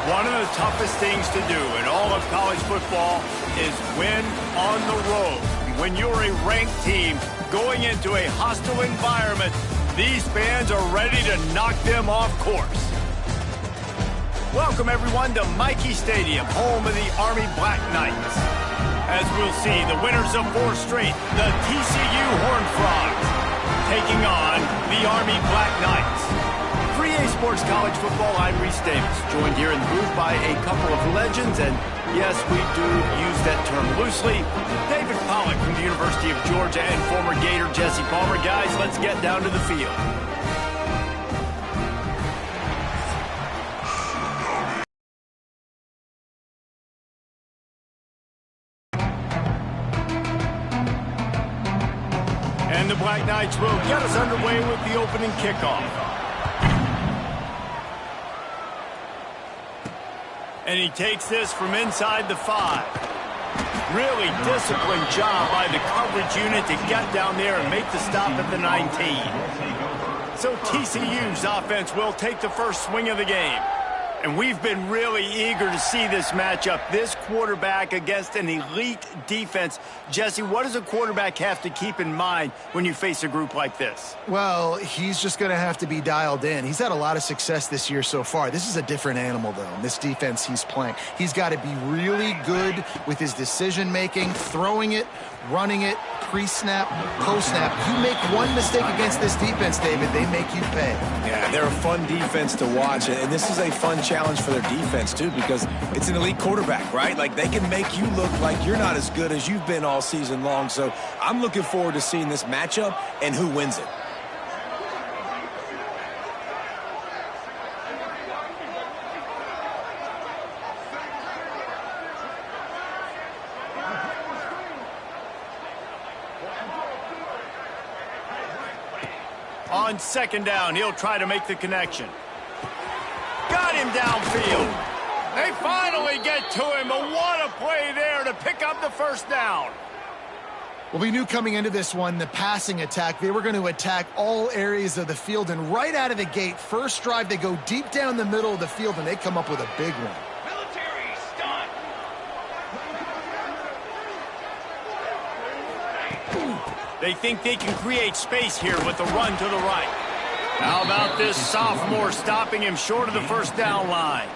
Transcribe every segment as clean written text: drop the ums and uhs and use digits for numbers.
One of the toughest things to do in all of college football is win on the road. When you're a ranked team going into a hostile environment, these fans are ready to knock them off course. Welcome, everyone, to Michie Stadium, home of the Army Black Knights. As we'll see, the winners of 4 straight, the TCU Horned Frogs, taking on the Army Black Knights. For EA Sports College Football, I'm Reese Davis, joined here in the booth by a couple of legends, and yes, we do use that term loosely. David Pollack from the University of Georgia and former Gator Jesse Palmer. Guys, let's get down to the field. And the Black Knights will get us underway with the opening kickoff. And he takes this from inside the 5. Really disciplined job by the coverage unit to get down there and make the stop at the 19. So TCU's offense will take the first swing of the game. And we've been really eager to see this matchup, this quarterback against an elite defense. Jesse, what does a quarterback have to keep in mind when you face a group like this? Well, he's just going to have to be dialed in. He's had a lot of success this year so far. This is a different animal, though, in this defense he's playing. He's got to be really good with his decision-making, throwing it, running it, pre-snap, post-snap. You make one mistake against this defense, David, they make you pay. Yeah, they're a fun defense to watch, and this is a fun challenge for their defense, too, because it's an elite quarterback, right? Like, they can make you look like you're not as good as you've been all season long, so I'm looking forward to seeing this matchup and who wins it. On second down, he'll try to make the connection. Got him downfield. They finally get to him, but what a play there to pick up the first down. Well, we knew coming into this one, the passing attack, they were going to attack all areas of the field, and right out of the gate, first drive, they go deep down the middle of the field, and they come up with a big one. Military stunt. They think they can create space here with the run to the right. How about this sophomore stopping him short of the first down line?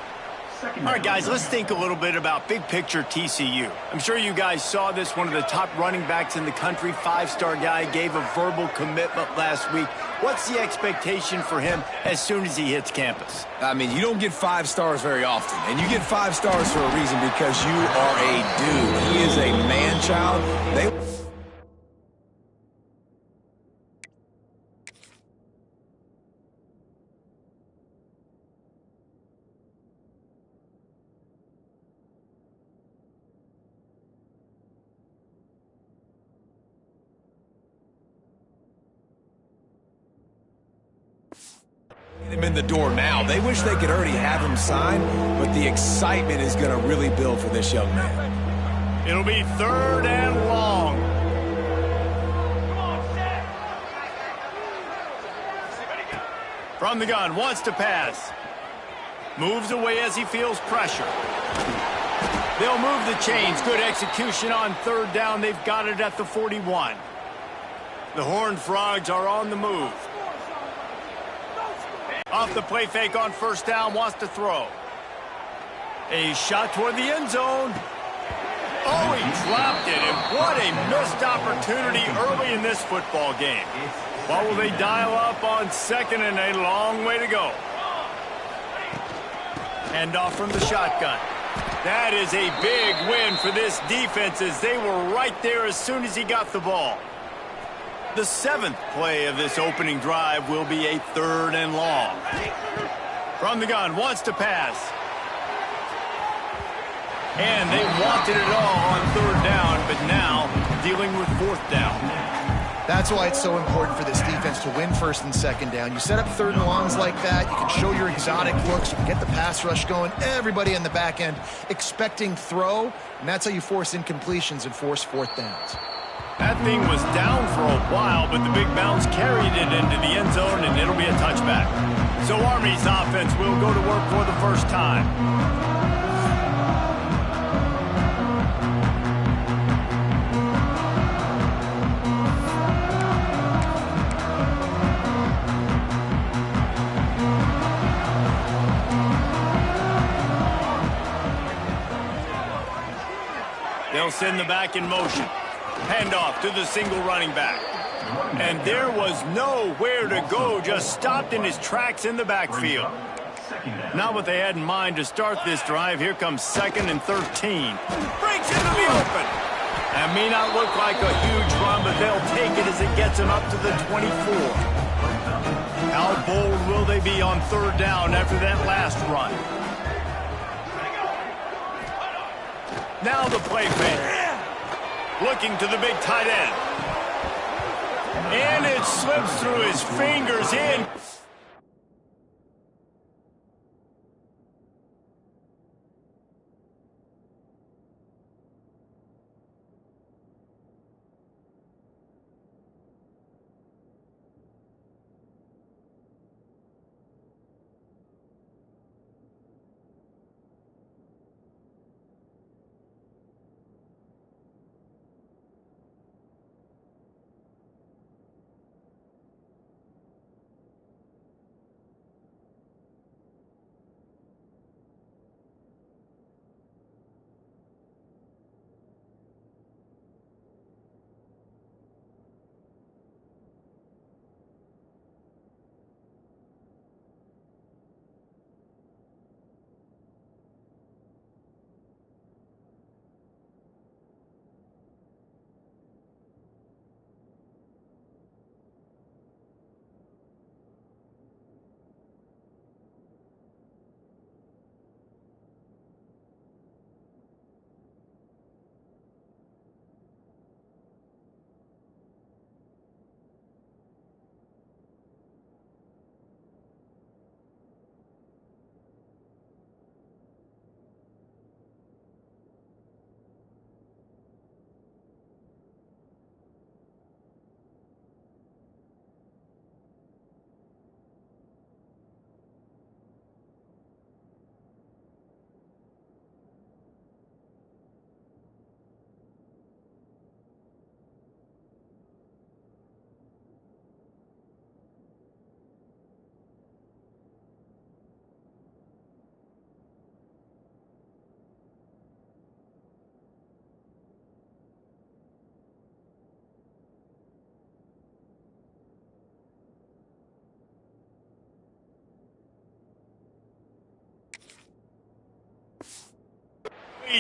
All right, guys, let's think a little bit about big picture TCU. I'm sure you guys saw this. One of the top running backs in the country, 5-star guy, gave a verbal commitment last week. What's the expectation for him as soon as he hits campus? I mean, you don't get 5 stars very often, and you get 5 stars for a reason because you are a dude. He is a man-child. Him in the door now. They wish they could already have him signed, but the excitement is going to really build for this young man. It'll be 3rd and long. From the gun, wants to pass. Moves away as he feels pressure. They'll move the chains. Good execution on 3rd down. They've got it at the 41. The Horned Frogs are on the move. Off the play fake on 1st down, wants to throw. A shot toward the end zone. Oh, he dropped it, and what a missed opportunity early in this football game. What will they dial up on 2nd and a long way to go? Hand off from the shotgun. That is a big win for this defense as they were right there as soon as he got the ball. The 7th play of this opening drive will be a 3rd and long. From the gun, wants to pass. And they wanted it all on 3rd down, but now dealing with 4th down. That's why it's so important for this defense to win 1st and 2nd down. You set up 3rd and longs like that, you can show your exotic looks, you can get the pass rush going, everybody in the back end expecting throw, and that's how you force incompletions and force 4th downs. That thing was down for a while, but the big bounce carried it into the end zone, and it'll be a touchback. So Army's offense will go to work for the first time. They'll send the back in motion. Handoff to the single running back. And there was nowhere to go, just stopped in his tracks in the backfield. Not what they had in mind to start this drive. Here comes 2nd and 13. Breaks into the open. That may not look like a huge run, but they'll take it as it gets them up to the 24. How bold will they be on 3rd down after that last run? Now the play fake. Looking to the big tight end. And it slips through his fingers in.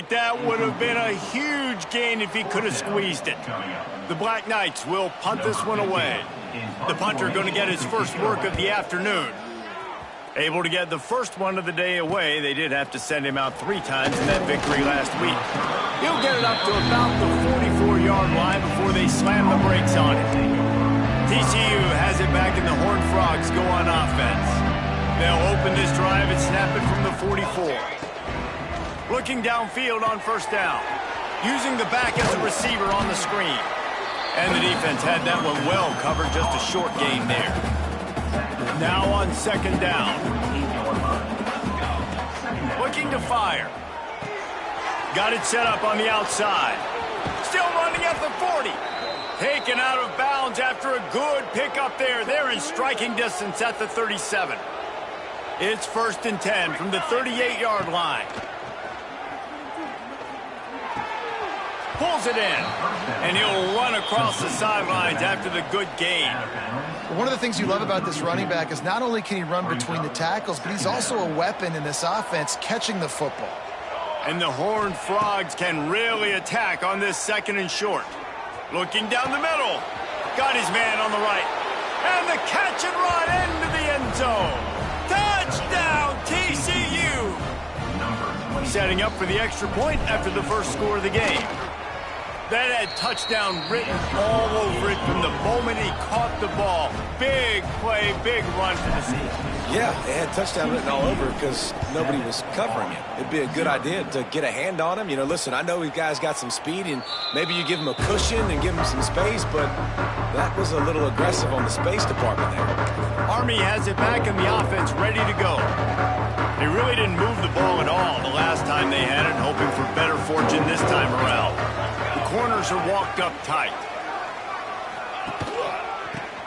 That would have been a huge gain if he could have squeezed it. The Black Knights will punt this one away. The punter going to get his first work of the afternoon. Able to get the first one of the day away. They did have to send him out 3 times in that victory last week. He'll get it up to about the 44-yard line before they slam the brakes on it. TCU has it back and the Horned Frogs go on offense. They'll open this drive and snap it from the 44. Looking downfield on 1st down. Using the back as a receiver on the screen. And the defense had that one well covered, just a short gain there. Now on 2nd down. Looking to fire. Got it set up on the outside. Still running at the 40. Taken out of bounds after a good pickup there. They're in striking distance at the 37. It's 1st and 10 from the 38-yard line. Pulls it in, and he'll run across the sidelines after the good gain. One of the things you love about this running back is not only can he run between the tackles, but he's also a weapon in this offense catching the football. And the Horned Frogs can really attack on this 2nd and short. Looking down the middle. Got his man on the right. And the catch and run into the end zone. Touchdown, TCU! Setting up for the extra point after the first score of the game. That had touchdown written all over it from the moment he caught the ball. Big play, big run for the season. Yeah, it had touchdown written all over because nobody was covering him. It'd be a good idea to get a hand on him. You know, listen, I know these guys got some speed, and maybe you give him a cushion and give him some space, but that was a little aggressive on the space department there. Army has it back and the offense ready to go. They really didn't move the ball at all the last time they had it, hoping for better fortune this time around. The corners are walked up tight.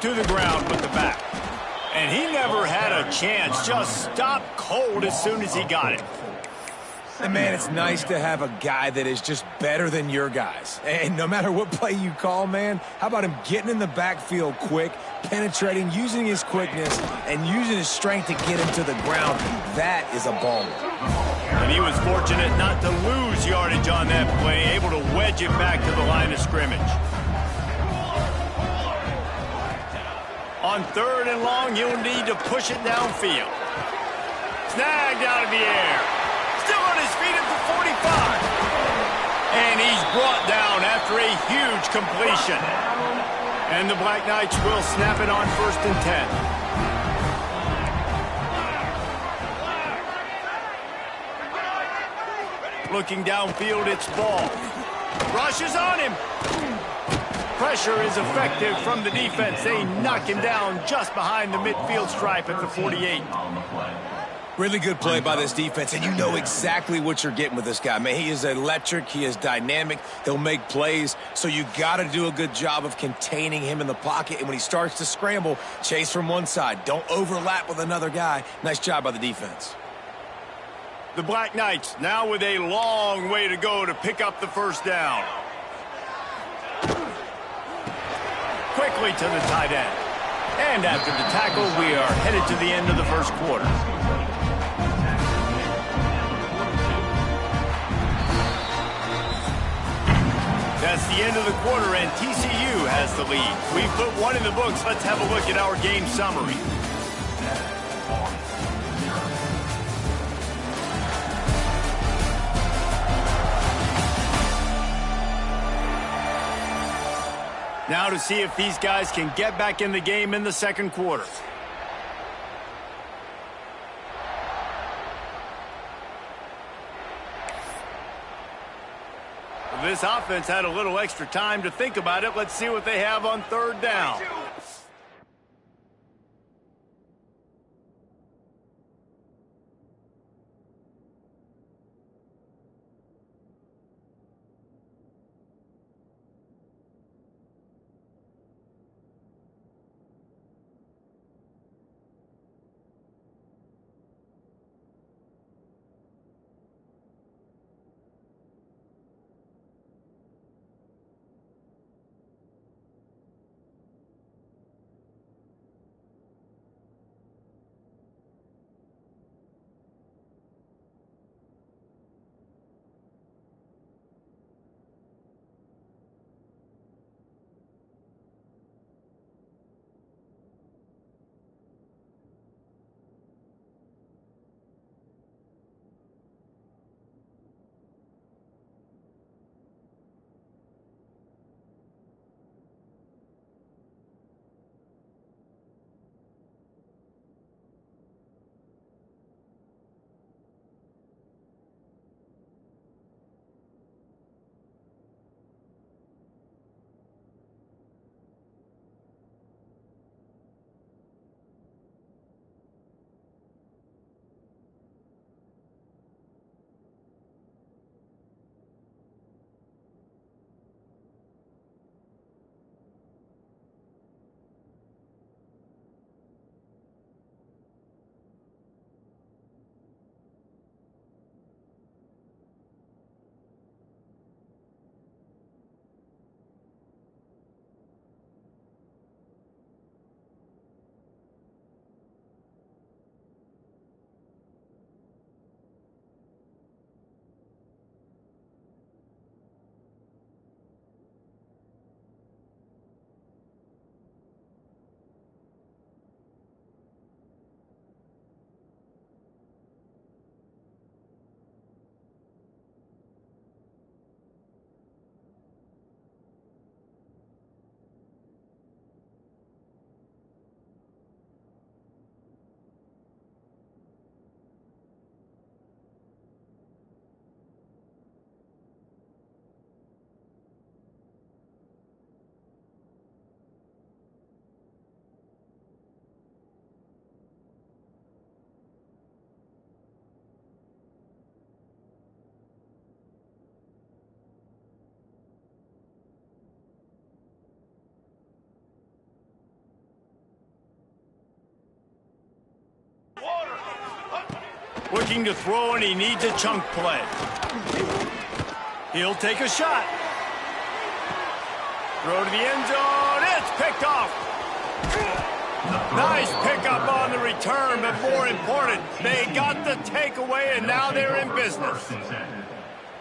To the ground with the back. And he never had a chance. Just stopped cold as soon as he got it. And, man, it's nice to have a guy that is just better than your guys. And no matter what play you call, man, how about him getting in the backfield quick, penetrating, using his quickness, and using his strength to get him to the ground. That is a baller. And he was fortunate not to lose yardage on that play, able to wedge it back to the line of scrimmage. On 3rd and long, you'll need to push it downfield. Snagged out of the air. Still on his feet at the 45. And he's brought down after a huge completion. And the Black Knights will snap it on 1st and 10. Looking downfield, it's Ball. Rushes on him. Pressure is effective from the defense. They knock him down just behind the midfield stripe at the 48. Really good play by this defense, and you know exactly what you're getting with this guy. Man, he is electric. He is dynamic. He'll make plays, so you got to do a good job of containing him in the pocket. And when he starts to scramble, chase from one side. Don't overlap with another guy. Nice job by the defense. The Black Knights now with a long way to go to pick up the 1st down. Quickly to the tight end. And after the tackle, we are headed to the end of the 1st quarter. That's the end of the quarter, and TCU has the lead. We put one in the books. Let's have a look at our game summary. Now to see if these guys can get back in the game in the 2nd quarter. This offense had a little extra time to think about it. Let's see what they have on 3rd down. Looking to throw, and he needs a chunk play. He'll take a shot. Throw to the end zone. It's picked off. Nice pickup on the return, but more important, they got the takeaway, and now they're in business.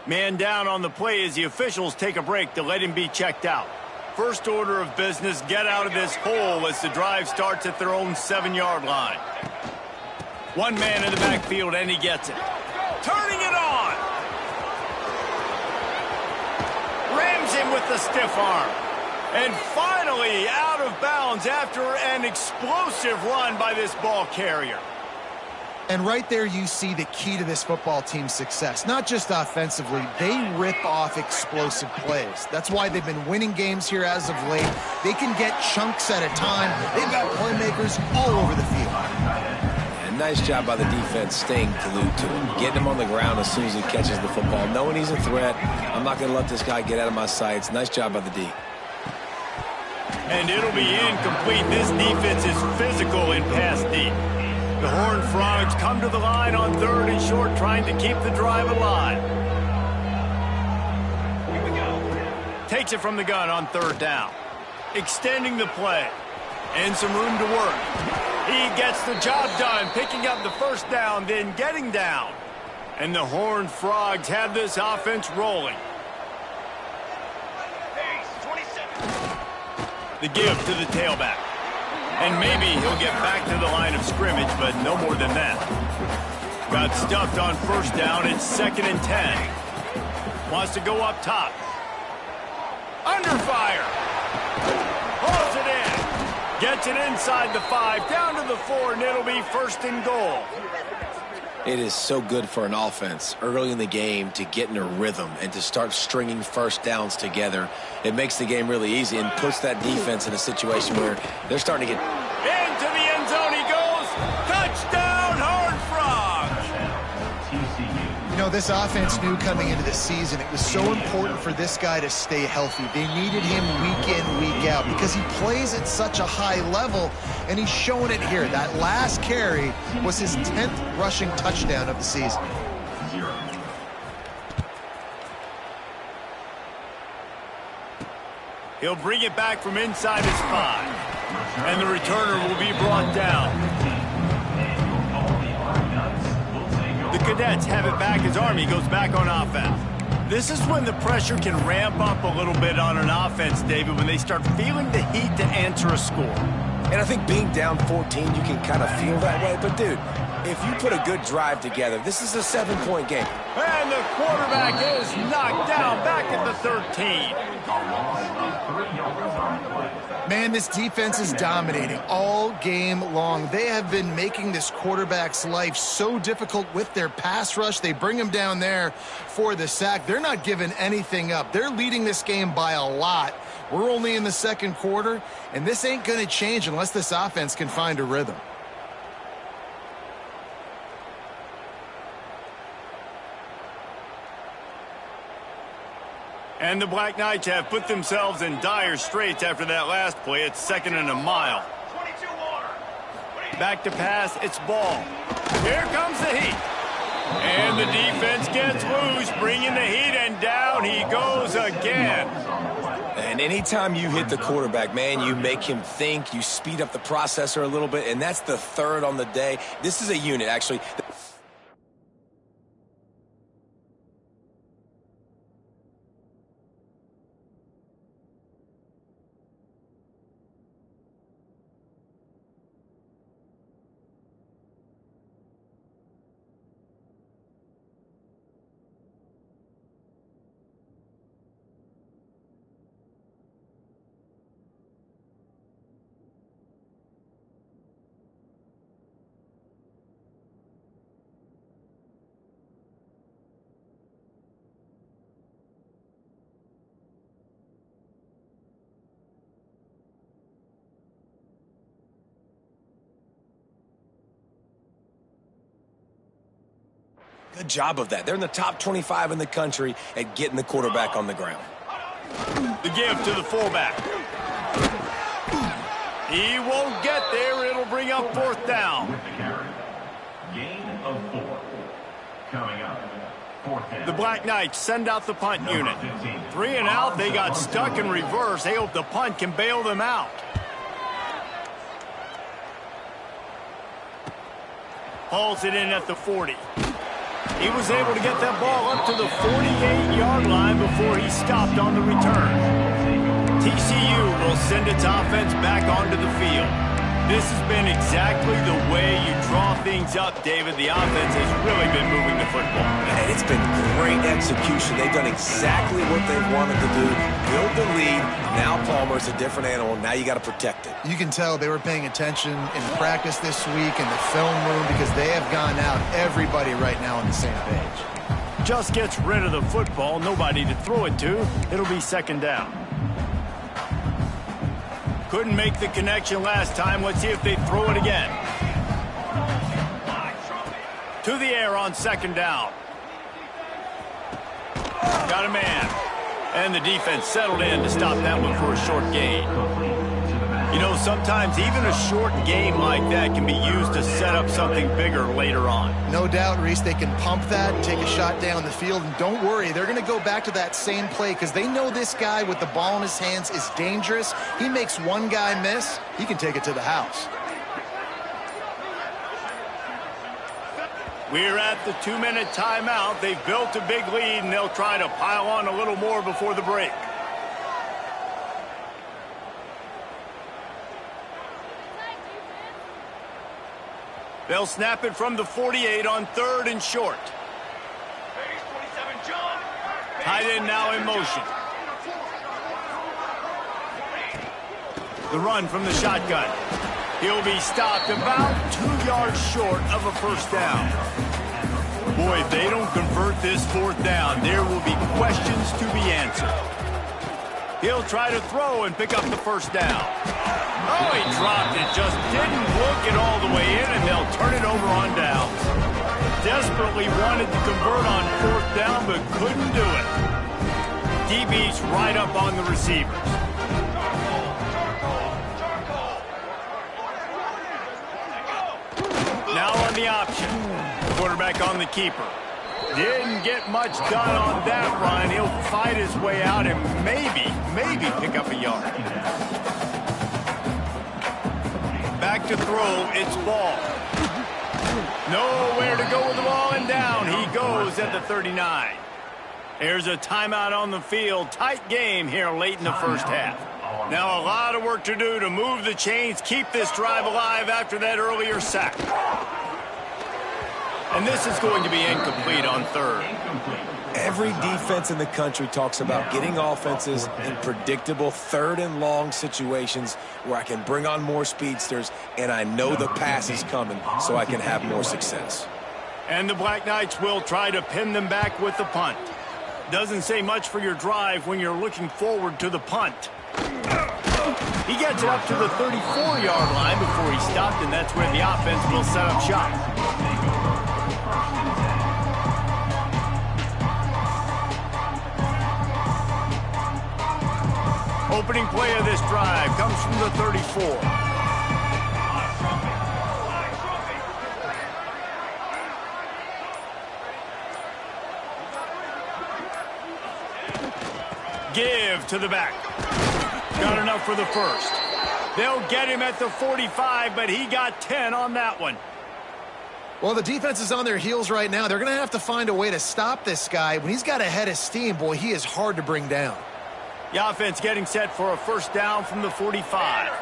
Man down on the play as the officials take a break to let him be checked out. First order of business, get out of this hole as the drive starts at their own 7-yard line. One man in the backfield, and he gets it. Turning it on. Rams him with the stiff arm. And finally out of bounds after an explosive run by this ball carrier. And right there you see the key to this football team's success. Not just offensively, they rip off explosive plays. That's why they've been winning games here as of late. They can get chunks at a time. They've got playmakers all over the field. And nice job by the defense staying glued to him. Getting him on the ground as soon as he catches the football. Knowing he's a threat, I'm not going to let this guy get out of my sights. Nice job by the D. And it'll be incomplete. This defense is physical in pass deep. The Horned Frogs come to the line on 3rd and short, trying to keep the drive alive. Takes it from the gun on 3rd down. Extending the play. And some room to work. He gets the job done, picking up the first down, then getting down. And the Horned Frogs have this offense rolling. The give to the tailback. And maybe he'll get back to the line of scrimmage, but no more than that. Got stuffed on 1st down. It's 2nd and 10. Wants to go up top. Under fire. Pulls it in. Gets it inside the 5, down to the 4, and it'll be 1st and goal. It is so good for an offense early in the game to get in a rhythm and to start stringing first downs together. It makes the game really easy and puts that defense in a situation where they're starting to get... Into the end zone he goes. Touchdown, Horned Frogs. You know, this offense knew coming into the season it was so important for this guy to stay healthy. They needed him week in, week out because he plays at such a high level, and he's showing it here. That last carry was his 10th rushing touchdown of the season. He'll bring it back from inside his 5, and the returner will be brought down. The Cadets have it back as Army goes back on offense. This is when the pressure can ramp up a little bit on an offense, David, when they start feeling the heat to answer a score. And I think being down 14, you can kind of feel that way. But, dude, if you put a good drive together, this is a 7-point game. And the quarterback is knocked down back at the 13. Man, this defense is dominating all game long. They have been making this quarterback's life so difficult with their pass rush. They bring him down there for the sack. They're not giving anything up. They're leading this game by a lot. We're only in the 2nd quarter, and this ain't going to change unless this offense can find a rhythm. And the Black Knights have put themselves in dire straits after that last play. It's 2nd and a mile. Back to pass, it's ball. Here comes the heat. And the defense gets loose, bringing the heat, and down he goes again. And anytime you hit the quarterback, man, you make him think, you speed up the processor a little bit, and that's the 3rd on the day. This is a unit, actually. Good job of that. They're in the top 25 in the country at getting the quarterback on the ground. The give to the fullback. He won't get there. It'll bring up 4th down. of 4. Coming up, 4th down. The Black Knights send out the punt unit. 3 and out, they got stuck in reverse. They hope the punt can bail them out. Hauls it in at the 40. He was able to get that ball up to the 48-yard line before he stopped on the return. TCU will send its offense back onto the field. This has been exactly the way you draw things up, David. The offense has really been moving the football. And it's been great execution. They've done exactly what they've wanted to do. Build the lead. Now Palmer's a different animal. Now you got to protect it. You can tell they were paying attention in practice this week in the film room because they have gone out, everybody right now on the same page. Just gets rid of the football. Nobody to throw it to. It'll be 2nd down. Couldn't make the connection last time. Let's see if they throw it again. To the air on 2nd down. Got a man. And the defense settled in to stop that one for a short gain. You know, sometimes even a short game like that can be used to set up something bigger later on. No doubt, Reese, they can pump that and take a shot down the field. And don't worry, they're going to go back to that same play because they know this guy with the ball in his hands is dangerous. He makes one guy miss, he can take it to the house. We're at the 2-minute timeout. They've built a big lead, and they'll try to pile on a little more before the break. They'll snap it from the 48 on 3rd and short. Tight end now in motion. The run from the shotgun. He'll be stopped about 2 yards short of a 1st down. Boy, if they don't convert this 4th down, there will be questions to be answered. He'll try to throw and pick up the 1st down. Oh, he dropped it. Just didn't look it all the way in, and they'll turn it over on downs. Desperately wanted to convert on 4th down, but couldn't do it. DB's right up on the receivers. Now on the option. Quarterback on the keeper. Didn't get much done on that run. He'll fight his way out and maybe pick up a yard. Back to throw, it's Ball. Nowhere to go with the ball, and down he goes at the 39. There's a timeout on the field. Tight game here late in the 1st half. Now a lot of work to do to move the chains, keep this drive alive after that earlier sack. And this is going to be incomplete on 3rd. Every defense in the country talks about getting offenses in predictable 3rd and long situations where I can bring on more speedsters and I know the pass is coming so I can have more success. And the Black Knights will try to pin them back with the punt. Doesn't say much for your drive when you're looking forward to the punt. He gets it up to the 34-yard line before he stopped, and that's where the offense will set up shop. Opening play of this drive comes from the 34. Give to the back. Got enough for the 1st. They'll get him at the 45, but he got 10 on that one. Well, the defense is on their heels right now. They're going to have to find a way to stop this guy. When he's got a head of steam, boy, he is hard to bring down. The offense getting set for a 1st down from the 45.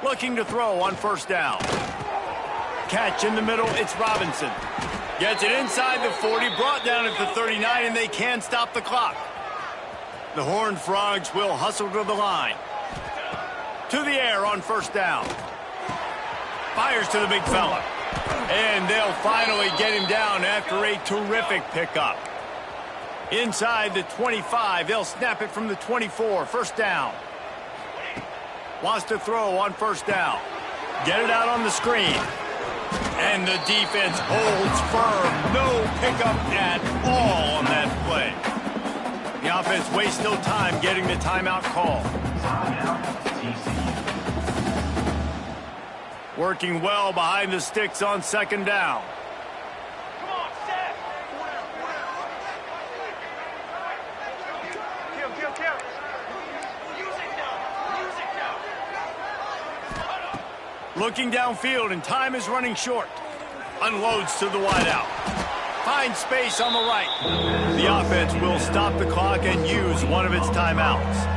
Looking to throw on 1st down. Catch in the middle, it's Robinson. Gets it inside the 40, brought down at the 39, and they can stop the clock. The Horned Frogs will hustle to the line. To the air on 1st down. Fires to the big fella. And they'll finally get him down after a terrific pickup. Inside the 25, they'll snap it from the 24, 1st down. Wants to throw on 1st down. Get it out on the screen. And the defense holds firm. No pickup at all on that play. The offense wastes no time getting the timeout call. Working well behind the sticks on second down. Come on, set. Kill. Music now. Looking downfield, and time is running short. Unloads to the wideout. Finds space on the right. The offense will stop the clock and use one of its timeouts.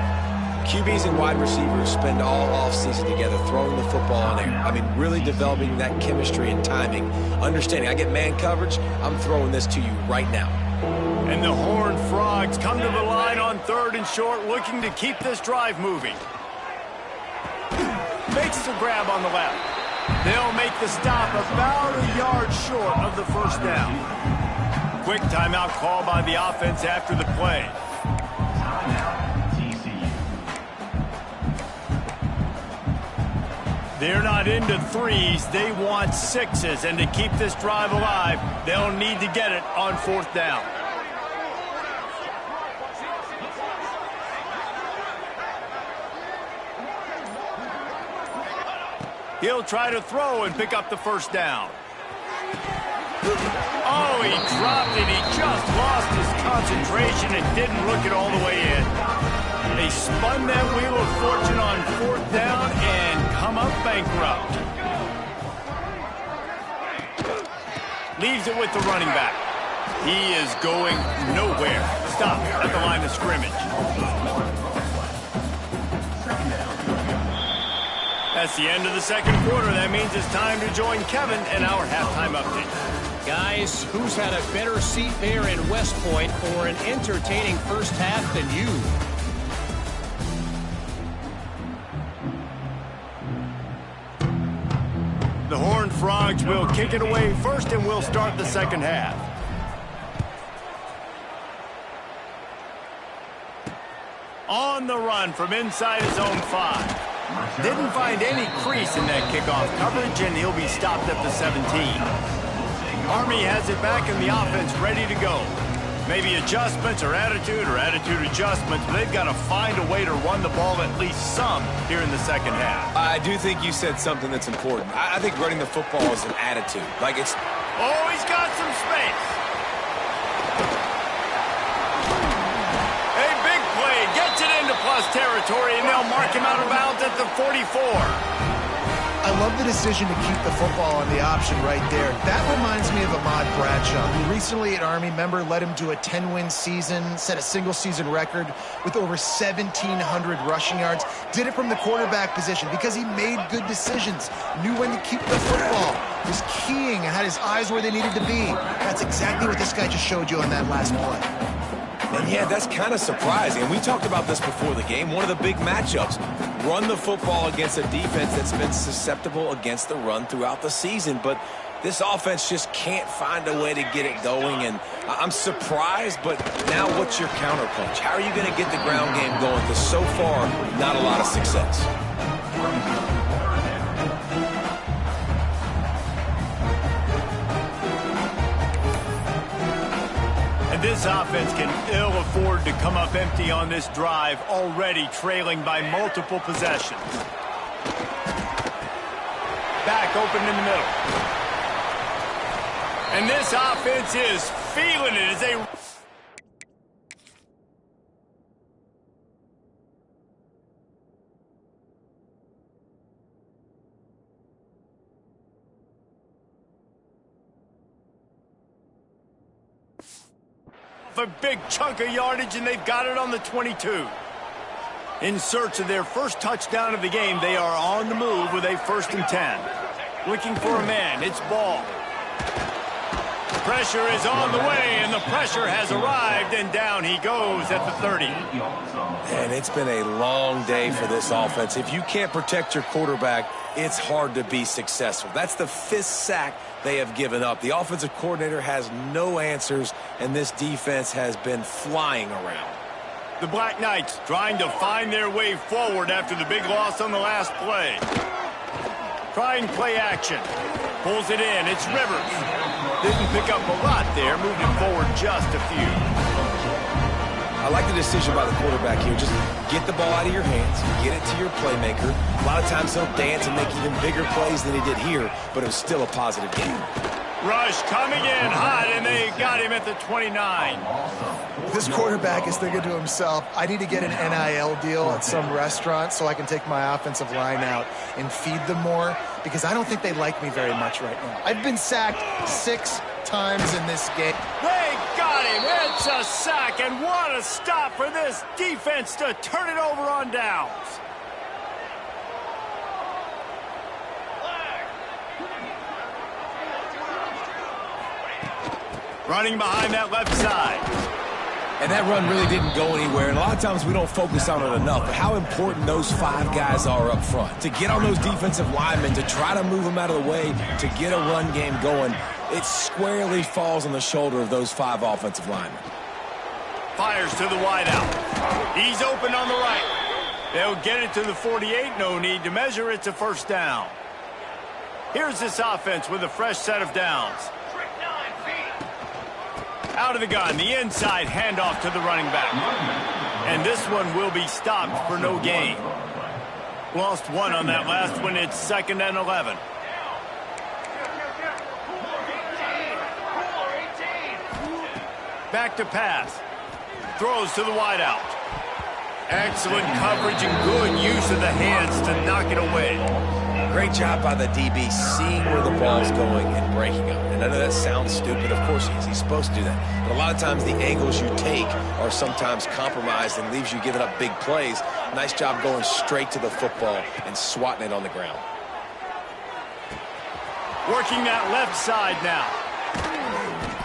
QBs and wide receivers spend all offseason together throwing the football in air. I mean, really developing that chemistry and timing. Understanding, I get man coverage, I'm throwing this to you right now. And the Horned Frogs come to the line on third and short, looking to keep this drive moving. Makes the grab on the left. They'll make the stop about a yard short of the first down. Quick timeout call by the offense after the play. They're not into threes, they want sixes, and to keep this drive alive, they'll need to get it on fourth down. He'll try to throw and pick up the first down. Oh, he dropped it. He just lost his concentration and didn't look it all the way in. They spun that wheel of fortune on fourth down and come up bankrupt. Leaves it with the running back. He is going nowhere. Stop at the line of scrimmage. That's the end of the second quarter. That means it's time to join Kevin in our halftime update. Guys, who's had a better seat there in West Point for an entertaining first half than you? The Horned Frogs will kick it away first, and we'll start the second half. On the run from inside his own 5. Didn't find any crease in that kickoff coverage, and he'll be stopped at the 17. Army has it back, and the offense ready to go. Maybe adjustments or attitude adjustments, but they've got to find a way to run the ball at least some here in the second half. I do think you said something that's important. I think running the football is an attitude. Like it's... Oh, he's got some space. A big play. Gets it into plus territory, and they'll mark him out of bounds at the 44. I love the decision to keep the football on the option right there. That reminds me of Ahmad Bradshaw, who recently at Army, member, led him to a 10-win season, set a single-season record with over 1,700 rushing yards. Did it from the quarterback position because he made good decisions, knew when to keep the football, was keying and had his eyes where they needed to be. That's exactly what this guy just showed you on that last play. And yeah, that's kind of surprising. And we talked about this before the game. One of the big matchups. Run the football against a defense that's been susceptible against the run throughout the season. But this offense just can't find a way to get it going. And I'm surprised, but now what's your counterpunch? How are you going to get the ground game going? Because so far, not a lot of success. This offense can ill afford to come up empty on this drive, already trailing by multiple possessions. Back open in the middle. And this offense is feeling it as they... a big chunk of yardage, and they've got it on the 22. In search of their first touchdown of the game, they are on the move with a 1st and 10. Looking for a man. It's ball. Pressure is on the way, and the pressure has arrived, and down he goes at the 30. And it's been a long day for this offense. If you can't protect your quarterback, it's hard to be successful. That's the 5th sack they have given up. The offensive coordinator has no answers, and this defense has been flying around. The Black Knights trying to find their way forward after the big loss on the last play. Trying play action. Pulls it in. It's Rivers. Didn't pick up a lot there. Moved it forward just a few. I like the decision by the quarterback here. Just get the ball out of your hands, get it to your playmaker. A lot of times he'll dance and make even bigger plays than he did here, but it was still a positive game. Rush coming in hot, and they got him at the 29. This quarterback is thinking to himself, I need to get an NIL deal at some restaurant so I can take my offensive line out and feed them more, because I don't think they like me very much right now. I've been sacked 6 times in this game. They got him. It's a sack, and what a stop for this defense to turn it over on downs. Running behind that left side. And that run really didn't go anywhere, and a lot of times we don't focus on it enough, but how important those 5 guys are up front. To get on those defensive linemen, to try to move them out of the way, to get a run game going, it squarely falls on the shoulder of those 5 offensive linemen. Fires to the wideout. He's open on the right. They'll get it to the 48. No need to measure. It's a first down. Here's this offense with a fresh set of downs. Out of the gun, the inside handoff to the running back. And this one will be stopped for no gain. Lost 1 on that last one. It's 2nd and 11. Back to pass. Throws to the wideout. Excellent coverage and good use of the hands to knock it away. Great job by the DB seeing where the ball's going and breaking up. And I know that sounds stupid. Of course he is. He's supposed to do that. But a lot of times the angles you take are sometimes compromised and leaves you giving up big plays. Nice job going straight to the football and swatting it on the ground. Working that left side now.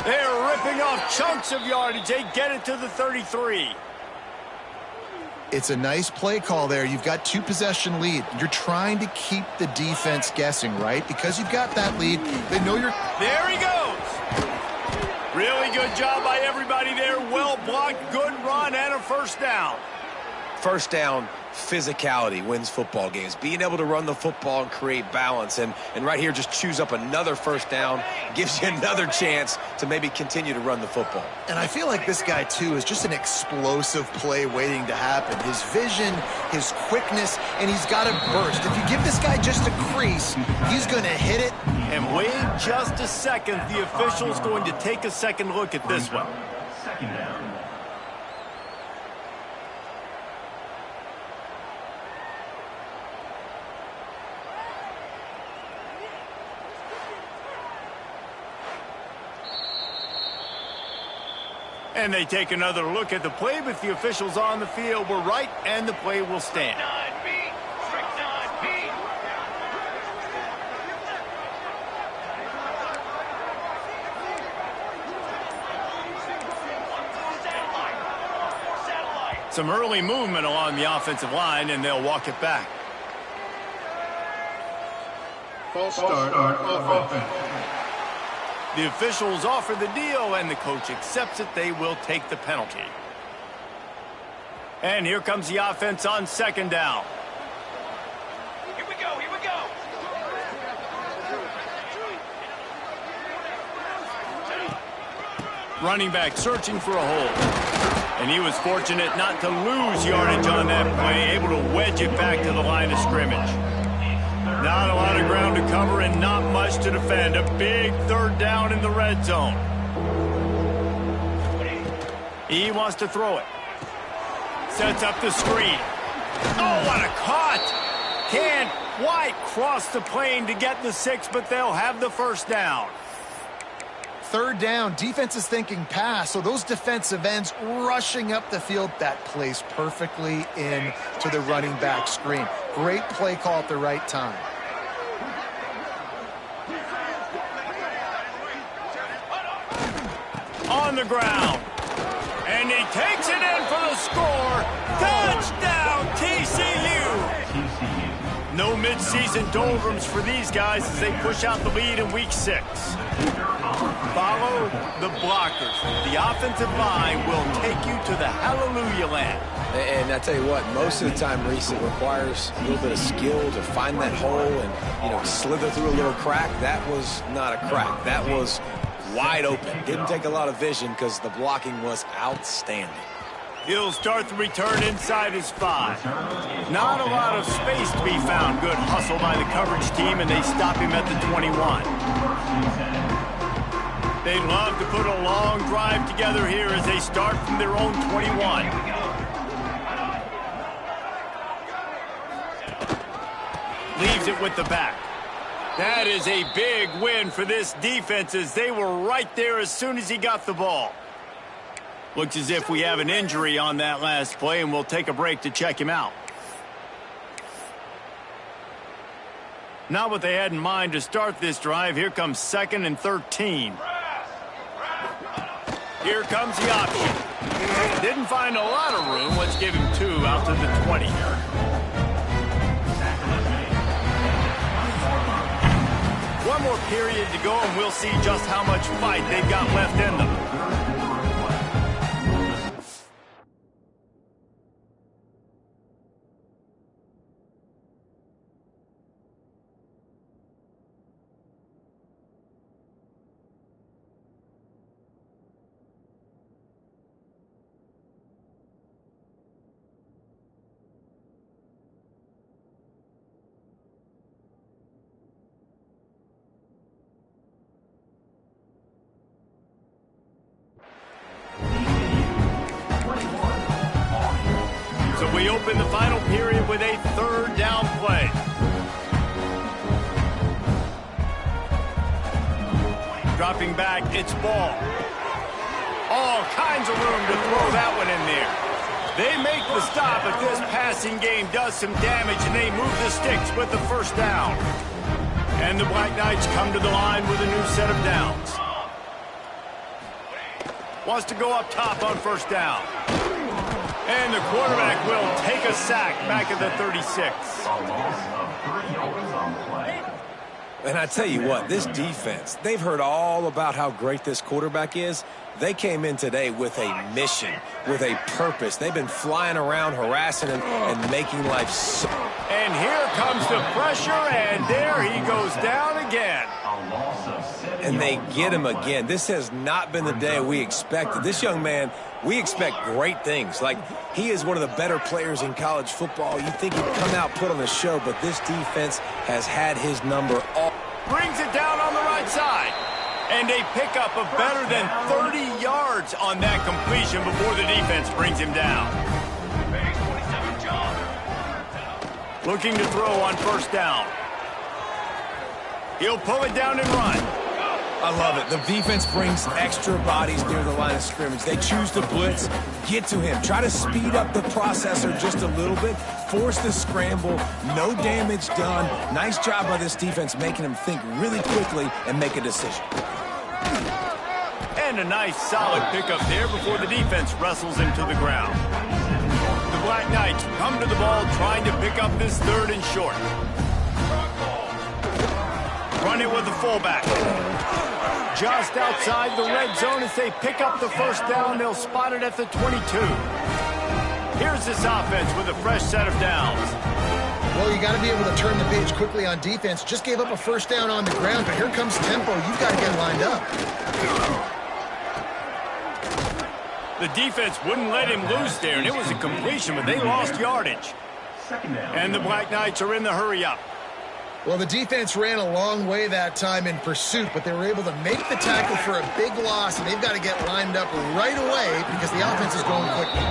They're ripping off chunks of yardage. They get it to the 33. It's a nice play call there. You've got 2-possession lead. You're trying to keep the defense guessing, right? Because you've got that lead. They know you're... There he goes. Really good job by everybody there. Well blocked, good run, and a first down. First down, physicality wins football games. Being able to run the football and create balance. And right here, just choose up another first down. Gives you another chance to maybe continue to run the football. And I feel like this guy, too, is just an explosive play waiting to happen. His vision, his quickness, and he's got a burst. If you give this guy just a crease, he's going to hit it. And wait just a second. The official's going to take a second look at this one. 2nd down. And they take another look at the play, but the officials on the field were right, and the play will stand. Some early movement along the offensive line, and they'll walk it back. False start offense. The officials offer the deal, and the coach accepts it. They will take the penalty. And here comes the offense on 2nd down. Here we go, here we go. Running back searching for a hole. And he was fortunate not to lose yardage on that play, able to wedge it back to the line of scrimmage. Not a lot of ground to cover and not much to defend. A big 3rd down in the red zone. He wants to throw it. Sets up the screen. Oh, what a cut! Can't quite cross the plane to get the 6, but they'll have the first down. 3rd down, defense is thinking pass, so those defensive ends rushing up the field, that plays perfectly in to the running back screen. Great play call at the right time. On the ground. And he takes it in for the score. Touchdown, TCU! No midseason doldrums for these guys as they push out the lead in week 6. Following follow the blockers. The offensive line will take you to the hallelujah land. And I tell you what, most of the time, Reese, it requires a little bit of skill to find that hole and, slither through a little crack. That was not a crack. That was wide open. Didn't take a lot of vision because the blocking was outstanding. He'll start the return inside his 5. Not a lot of space to be found. Good hustle by the coverage team, and they stop him at the 21. They'd love to put a long drive together here as they start from their own 21. Leaves it with the back. That is a big win for this defense as they were right there as soon as he got the ball. Looks as if we have an injury on that last play, and we'll take a break to check him out. Not what they had in mind to start this drive. Here comes 2nd and 13. Here comes the option. Didn't find a lot of room. Let's give him 2 out to the 20. One more period to go, and we'll see just how much fight they've got left in them. We open the final period with a 3rd down play. Dropping back, it's ball. All kinds of room to throw that one in there. They make the stop, but this passing game does some damage, and they move the sticks with the 1st down. And the Black Knights come to the line with a new set of downs. Wants to go up top on 1st down. And the quarterback will take a sack back at the 36. And I tell you what, this defense, they've heard all about how great this quarterback is. They came in today with a mission, with a purpose. They've been flying around, harassing him, and making life so. And here comes the pressure, and there he goes down again. And they get him again. This has not been the day we expected. This young man, we expect great things. Like, he is one of the better players in college football. You think he'd come out, put on a show, but this defense has had his number all. Brings it down on the right side. And a pickup of better than 30 yards on that completion before the defense brings him down. Looking to throw on 1st down. He'll pull it down and run. I love it. The defense brings extra bodies near the line of scrimmage. They choose to blitz, get to him, try to speed up the processor just a little bit, force the scramble, no damage done. Nice job by this defense making him think really quickly and make a decision. And a nice solid pickup there before the defense wrestles him to the ground. The Black Knights come to the ball trying to pick up this 3rd and short. Run it with the fullback. Just outside the red zone as they pick up the 1st down. They'll spot it at the 22. Here's this offense with a fresh set of downs. Well, you got to be able to turn the page quickly on defense. Just gave up a 1st down on the ground, but here comes tempo. You've got to get lined up. The defense wouldn't let him loose there, and it was a completion, but they lost yardage. And the Black Knights are in the hurry-up. Well, the defense ran a long way that time in pursuit, but they were able to make the tackle for a big loss, and they've got to get lined up right away because the offense is going quickly.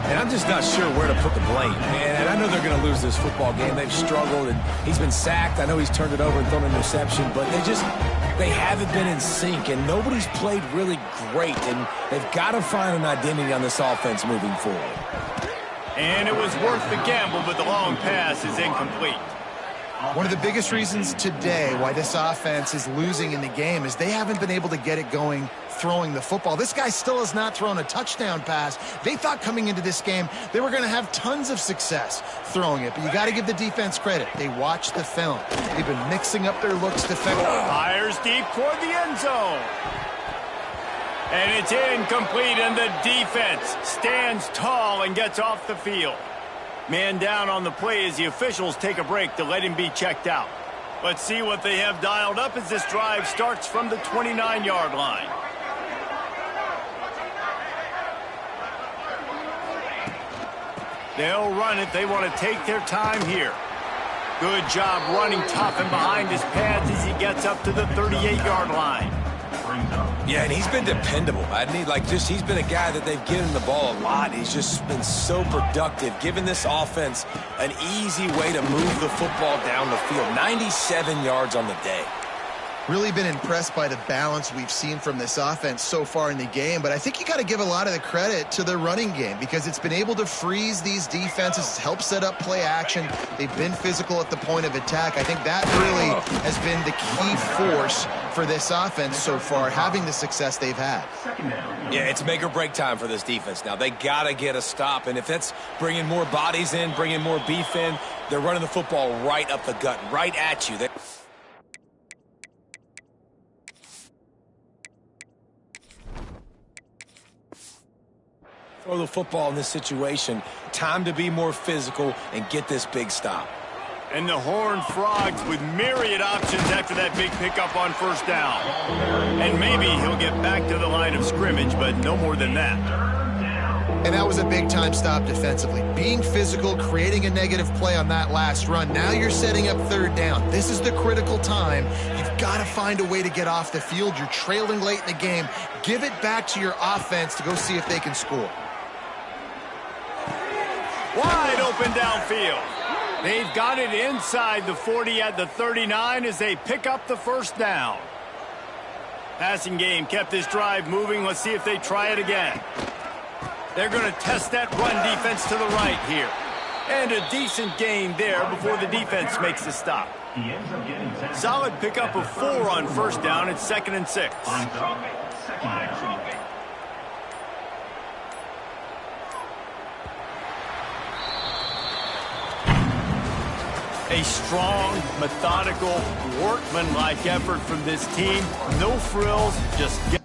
And I'm just not sure where to put the blame. And I know they're going to lose this football game. They've struggled, and he's been sacked. I know he's turned it over and thrown an interception, but they haven't been in sync, and nobody's played really great, and they've got to find an identity on this offense moving forward. And it was worth the gamble, but the long pass is incomplete. One of the biggest reasons today why this offense is losing in the game is they haven't been able to get it going throwing the football. This guy still has not thrown a touchdown pass. They thought coming into this game they were going to have tons of success throwing it, but you got to give the defense credit. They watched the film. They've been mixing up their looks defensively. Fires deep toward the end zone. And it's incomplete, and the defense stands tall and gets off the field. Man down on the play as the officials take a break to let him be checked out. Let's see what they have dialed up as this drive starts from the 29-yard line. They'll run it. They want to take their time here. Good job running tough and behind his pads as he gets up to the 38-yard line. Yeah, and he's been dependable. He's been a guy that they've given the ball a lot. He's just been so productive, giving this offense an easy way to move the football down the field. 97 yards on the day. Really been impressed by the balance we've seen from this offense so far in the game, but I think you got to give a lot of the credit to the running game because it's been able to freeze these defenses, help set up play action. They've been physical at the point of attack. I think that really has been the key force for this offense so far, having the success they've had. Yeah, it's make or break time for this defense now. They got to get a stop, and if that's bringing more bodies in, bringing more beef in, they're running the football right up the gut, right at you. Throw the football in this situation. Time to be more physical and get this big stop. And the Horned Frogs with myriad options after that big pickup on first down. And maybe he'll get back to the line of scrimmage, but no more than that. And that was a big-time stop defensively. Being physical, creating a negative play on that last run. Now you're setting up third down. This is the critical time. You've got to find a way to get off the field. You're trailing late in the game. Give it back to your offense to go see if they can score. Wide open downfield. They've got it inside the 40 at the 39 as they pick up the first down. Passing game kept this drive moving. Let's see if they try it again. They're going to test that run defense to the right here. And a decent gain there before the defense makes the stop. Solid pickup of 4 on first down. It's 2nd and 6. A strong, methodical, workmanlike effort from this team. No frills, just get